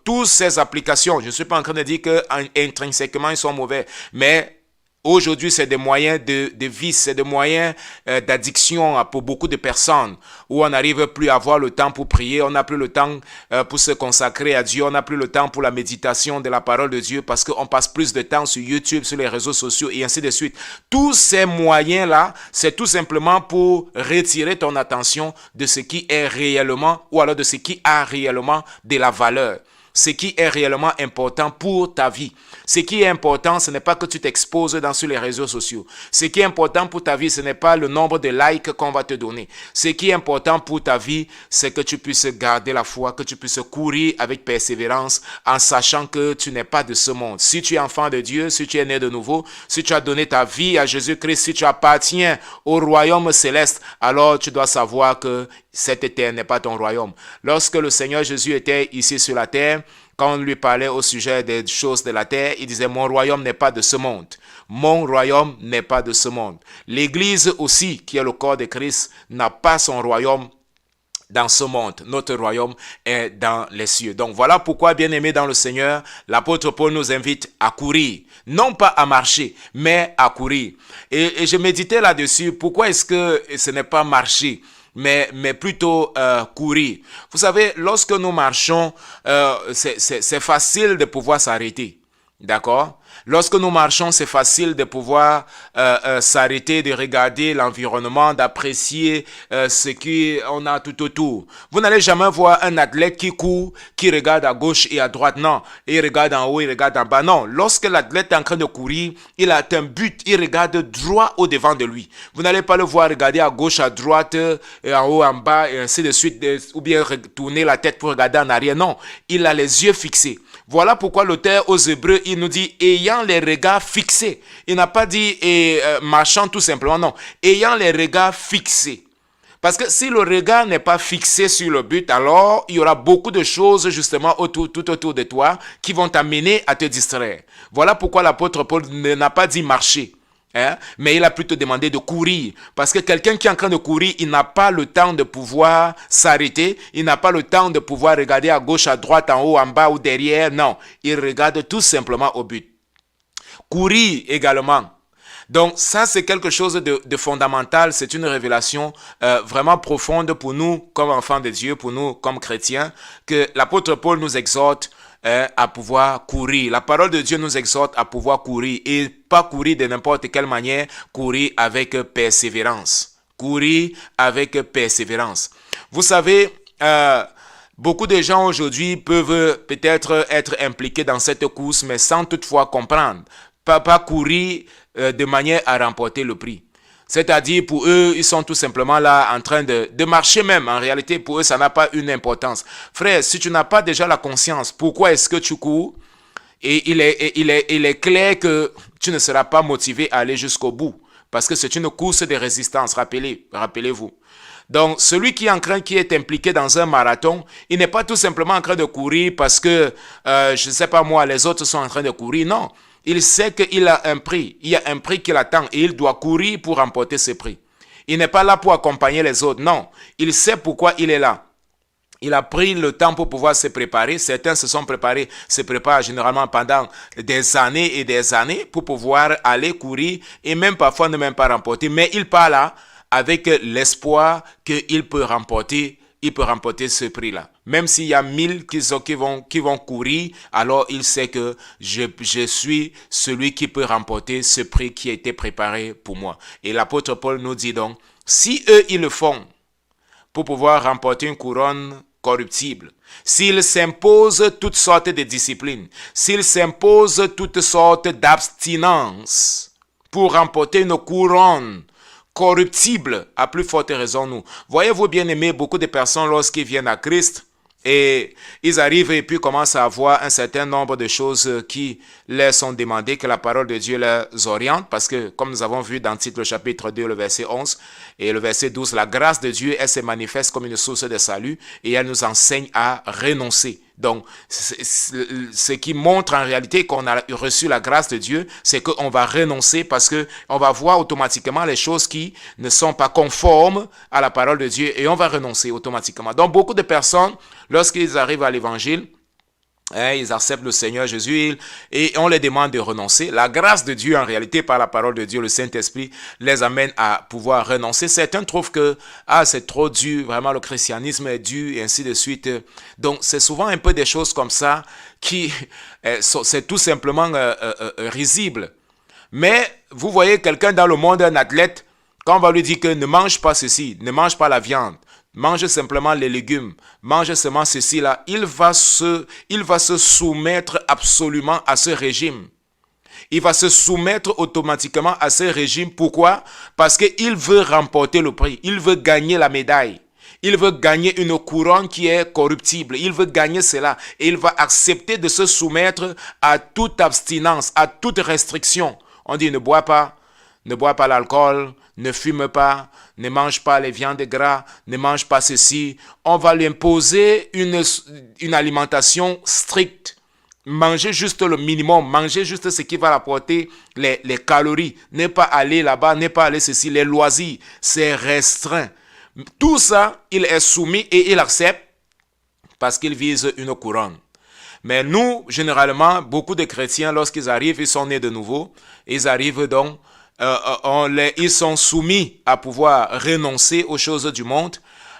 toutes ces applications. Je ne suis pas en train de dire qu'intrinsèquement ils sont mauvais, mais aujourd'hui, c'est des moyens de vice, c'est des moyens d'addiction pour beaucoup de personnes où on n'arrive plus à avoir le temps pour prier, on n'a plus le temps pour se consacrer à Dieu, on n'a plus le temps pour la méditation de la parole de Dieu parce qu'on passe plus de temps sur YouTube, sur les réseaux sociaux et ainsi de suite. Tous ces moyens-là, c'est tout simplement pour retirer ton attention de ce qui est réellement ou alors de ce qui a réellement de la valeur. Ce qui est réellement important pour ta vie. Ce qui est important, ce n'est pas que tu t'exposes sur les réseaux sociaux. Ce qui est important pour ta vie, ce n'est pas le nombre de likes qu'on va te donner. Ce qui est important pour ta vie, c'est que tu puisses garder la foi, que tu puisses courir avec persévérance en sachant que tu n'es pas de ce monde. Si tu es enfant de Dieu, si tu es né de nouveau, si tu as donné ta vie à Jésus-Christ, si tu appartiens au royaume céleste, alors tu dois savoir que cette terre n'est pas ton royaume. Lorsque le Seigneur Jésus était ici sur la terre, quand on lui parlait au sujet des choses de la terre, il disait, mon royaume n'est pas de ce monde. Mon royaume n'est pas de ce monde. L'Église aussi, qui est le corps de Christ, n'a pas son royaume dans ce monde. Notre royaume est dans les cieux. Donc voilà pourquoi, bien-aimés dans le Seigneur, l'apôtre Paul nous invite à courir. Non pas à marcher, mais à courir. Et je méditais là-dessus. Pourquoi est-ce que ce n'est pas marcher? Mais plutôt courir. Vous savez, lorsque nous marchons, c'est facile de pouvoir s'arrêter. D'accord? Lorsque nous marchons, c'est facile de pouvoir s'arrêter, de regarder l'environnement, d'apprécier ce qu'on a tout autour. Vous n'allez jamais voir un athlète qui court, qui regarde à gauche et à droite. Non, il regarde en haut, il regarde en bas. Non, lorsque l'athlète est en train de courir, il a un but, il regarde droit au devant de lui. Vous n'allez pas le voir regarder à gauche, à droite, en haut, en bas, et ainsi de suite, ou bien tourner la tête pour regarder en arrière. Non, il a les yeux fixés. Voilà pourquoi l'auteur aux Hébreux, il nous dit ayant les regards fixés. Il n'a pas dit marchant tout simplement, non. Ayant les regards fixés. Parce que si le regard n'est pas fixé sur le but, alors il y aura beaucoup de choses justement tout autour de toi qui vont t'amener à te distraire. Voilà pourquoi l'apôtre Paul n'a pas dit marcher. Mais il a plutôt demandé de courir. Parce que quelqu'un qui est en train de courir, il n'a pas le temps de pouvoir s'arrêter. Il n'a pas le temps de pouvoir regarder à gauche, à droite, en haut, en bas ou derrière. Non, il regarde tout simplement au but. Courir également. Donc ça, c'est quelque chose de fondamental. C'est une révélation vraiment profonde pour nous comme enfants de Dieu, pour nous comme chrétiens, que l'apôtre Paul nous exhorte à pouvoir courir. La parole de Dieu nous exhorte à pouvoir courir et pas courir de n'importe quelle manière, courir avec persévérance. Courir avec persévérance. Vous savez, beaucoup de gens aujourd'hui peuvent peut-être être impliqués dans cette course, mais sans toutefois comprendre. Pas courir de manière à remporter le prix. C'est-à-dire pour eux, ils sont tout simplement là en train de marcher même. En réalité, pour eux, ça n'a pas une importance. Frère, si tu n'as pas déjà la conscience, pourquoi est-ce que tu cours? Et il est clair que tu ne seras pas motivé à aller jusqu'au bout. Parce que c'est une course de résistance, rappelez-vous. Donc, celui qui est impliqué dans un marathon, il n'est pas tout simplement en train de courir parce que, je ne sais pas moi, les autres sont en train de courir. Non. Il sait qu'il a un prix. Il y a un prix qui l'attend et il doit courir pour remporter ce prix. Il n'est pas là pour accompagner les autres. Non. Il sait pourquoi il est là. Il a pris le temps pour pouvoir se préparer. Certains se préparent généralement pendant des années et des années pour pouvoir aller courir et même parfois ne même pas remporter. Mais il part là avec l'espoir qu'il peut remporter ce prix-là. Même s'il y a 1000 qui vont courir, alors il sait que je suis celui qui peut remporter ce prix qui a été préparé pour moi. Et l'apôtre Paul nous dit donc, si eux, ils le font pour pouvoir remporter une couronne corruptible, s'ils s'imposent toutes sortes de disciplines, s'ils s'imposent toutes sortes d'abstinences pour remporter une couronne corruptible, à plus forte raison nous. Voyez-vous, bien aimés, beaucoup de personnes lorsqu'ils viennent à Christ et ils arrivent et puis commencent à avoir un certain nombre de choses qui leur sont demandées, que la parole de Dieu les oriente, parce que comme nous avons vu dans Tite le chapitre 2, le verset 11 et le verset 12, la grâce de Dieu, elle se manifeste comme une source de salut et elle nous enseigne à renoncer. Donc, ce qui montre en réalité qu'on a reçu la grâce de Dieu, c'est qu'on va renoncer parce qu'on va voir automatiquement les choses qui ne sont pas conformes à la parole de Dieu et on va renoncer automatiquement. Donc, beaucoup de personnes, lorsqu'ils arrivent à l'évangile, ils acceptent le Seigneur Jésus et on les demande de renoncer. La grâce de Dieu, en réalité, par la parole de Dieu, le Saint-Esprit, les amène à pouvoir renoncer. Certains trouvent que c'est trop dur, vraiment le christianisme est dur et ainsi de suite. Donc, c'est souvent un peu des choses comme ça qui, c'est tout simplement risible. Mais vous voyez quelqu'un dans le monde, un athlète, quand on va lui dire que ne mange pas ceci, ne mange pas la viande, mange simplement les légumes, mange seulement ceci là, il va se soumettre absolument à ce régime. Il va se soumettre automatiquement à ce régime. Pourquoi? Parce qu'il veut remporter le prix, il veut gagner la médaille. Il veut gagner une couronne qui est corruptible. Il veut gagner cela. Et il va accepter de se soumettre à toute abstinence, à toute restriction. On dit ne bois pas l'alcool, ne fume pas, ne mange pas les viandes gras, ne mange pas ceci. On va lui imposer une alimentation stricte. Manger juste le minimum, manger juste ce qui va apporter les calories. Ne pas aller là-bas, ne pas aller ceci, les loisirs. C'est restreint. Tout ça, il est soumis et il accepte parce qu'il vise une couronne. Mais nous, généralement, beaucoup de chrétiens, lorsqu'ils arrivent, ils sont nés de nouveau. Ils arrivent donc, ils sont soumis à pouvoir renoncer aux choses du monde,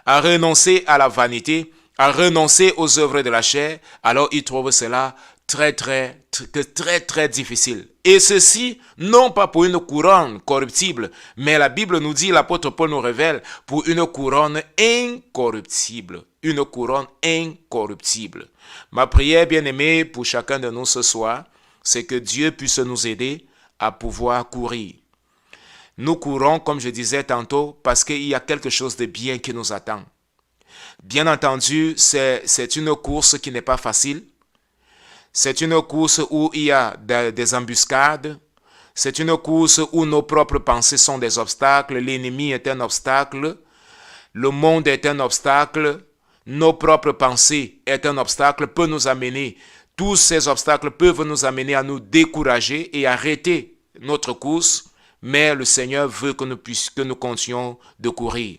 à renoncer à la vanité, à renoncer aux œuvres de la chair. Alors, ils trouvent cela très difficile. Et ceci, non pas pour une couronne corruptible, mais la Bible nous dit, l'apôtre Paul nous révèle, pour une couronne incorruptible. Une couronne incorruptible. Ma prière, bien-aimée, pour chacun de nous ce soir, c'est que Dieu puisse nous aider à pouvoir courir. Nous courons, comme je disais tantôt, parce qu'il y a quelque chose de bien qui nous attend. Bien entendu, c'est une course qui n'est pas facile. C'est une course où il y a des embuscades. C'est une course où nos propres pensées sont des obstacles. L'ennemi est un obstacle. Le monde est un obstacle. Nos propres pensées est un obstacle, peut nous amener. Tous ces obstacles peuvent nous amener à nous décourager et arrêter notre course. Mais le Seigneur veut que nous continuions de courir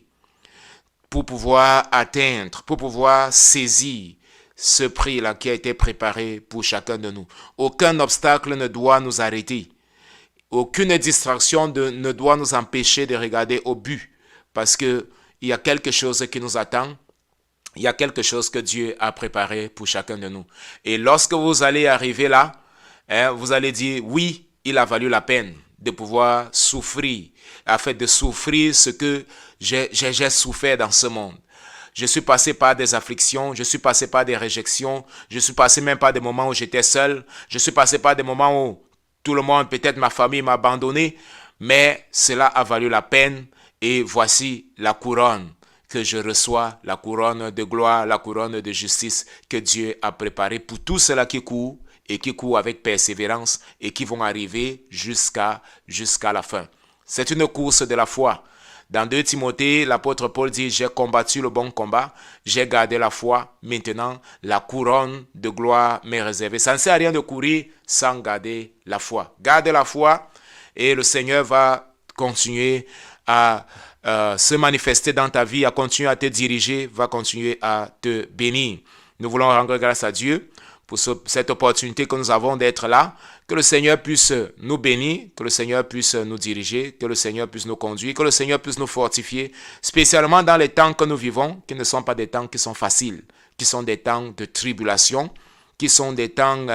pour pouvoir atteindre, pour pouvoir saisir ce prix-là qui a été préparé pour chacun de nous. Aucun obstacle ne doit nous arrêter. Aucune distraction ne doit nous empêcher de regarder au but, parce qu'il y a quelque chose qui nous attend. Il y a quelque chose que Dieu a préparé pour chacun de nous. Et lorsque vous allez arriver là, vous allez dire, oui, il a valu la peine de pouvoir souffrir, afin de souffrir ce que j'ai souffert dans ce monde. Je suis passé par des afflictions, je suis passé par des réjections, je suis passé même par des moments où j'étais seul, je suis passé par des moments où tout le monde, peut-être ma famille m'a abandonné, mais cela a valu la peine et voici la couronne que je reçois, la couronne de gloire, la couronne de justice que Dieu a préparée pour tous ceux-là qui courent et qui courent avec persévérance et qui vont arriver jusqu'à la fin. C'est une course de la foi. Dans 2 Timothée, l'apôtre Paul dit « J'ai combattu le bon combat, j'ai gardé la foi, maintenant la couronne de gloire m'est réservée. » Ça ne sert à rien de courir sans garder la foi. Garde la foi et le Seigneur va continuer à se manifester dans ta vie, à continuer à te diriger, va continuer à te bénir. Nous voulons rendre grâce à Dieu pour cette opportunité que nous avons d'être là, que le Seigneur puisse nous bénir, que le Seigneur puisse nous diriger, que le Seigneur puisse nous conduire, que le Seigneur puisse nous fortifier, spécialement dans les temps que nous vivons, qui ne sont pas des temps qui sont faciles, qui sont des temps de tribulation, qui sont des temps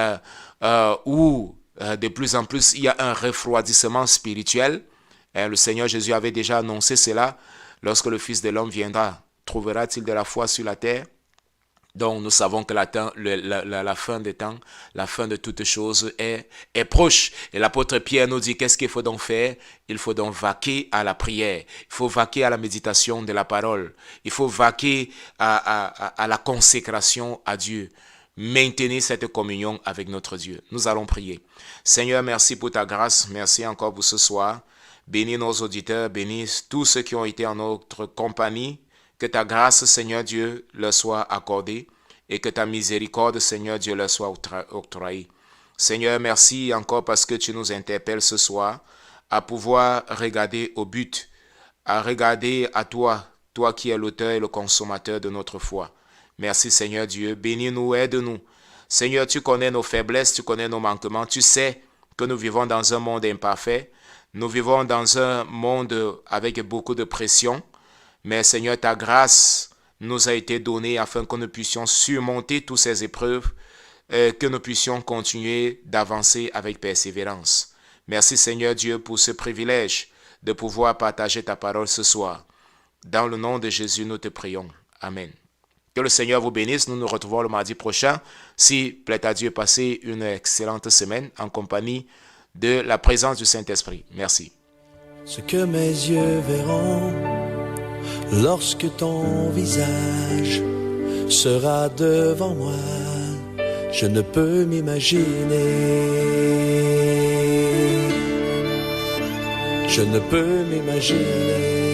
où de plus en plus il y a un refroidissement spirituel. Le Seigneur Jésus avait déjà annoncé cela. Lorsque le Fils de l'homme viendra, trouvera-t-il de la foi sur la terre? Donc nous savons que la fin des temps, la fin de toutes choses est proche. Et l'apôtre Pierre nous dit qu'est-ce qu'il faut donc faire? Il faut donc vaquer à la prière. Il faut vaquer à la méditation de la parole. Il faut vaquer à la consécration à Dieu. Maintenir cette communion avec notre Dieu. Nous allons prier. Seigneur, merci pour ta grâce. Merci encore pour ce soir. Bénis nos auditeurs, bénis tous ceux qui ont été en notre compagnie. Que ta grâce, Seigneur Dieu, leur soit accordée et que ta miséricorde, Seigneur Dieu, leur soit octroyée. Seigneur, merci encore parce que tu nous interpelles ce soir à pouvoir regarder au but, à regarder à toi, toi qui es l'auteur et le consommateur de notre foi. Merci Seigneur Dieu, bénis-nous, aide-nous. Seigneur, tu connais nos faiblesses, tu connais nos manquements, tu sais que nous vivons dans un monde imparfait, nous vivons dans un monde avec beaucoup de pression. Mais Seigneur, ta grâce nous a été donnée afin que nous puissions surmonter toutes ces épreuves, que nous puissions continuer d'avancer avec persévérance. Merci Seigneur Dieu pour ce privilège de pouvoir partager ta parole ce soir. Dans le nom de Jésus, nous te prions. Amen. Que le Seigneur vous bénisse. Nous nous retrouvons le mardi prochain. Si plaît à Dieu, passez une excellente semaine en compagnie de la présence du Saint-Esprit. Merci. Ce que mes yeux verront lorsque ton visage sera devant moi, je ne peux m'imaginer. Je ne peux m'imaginer.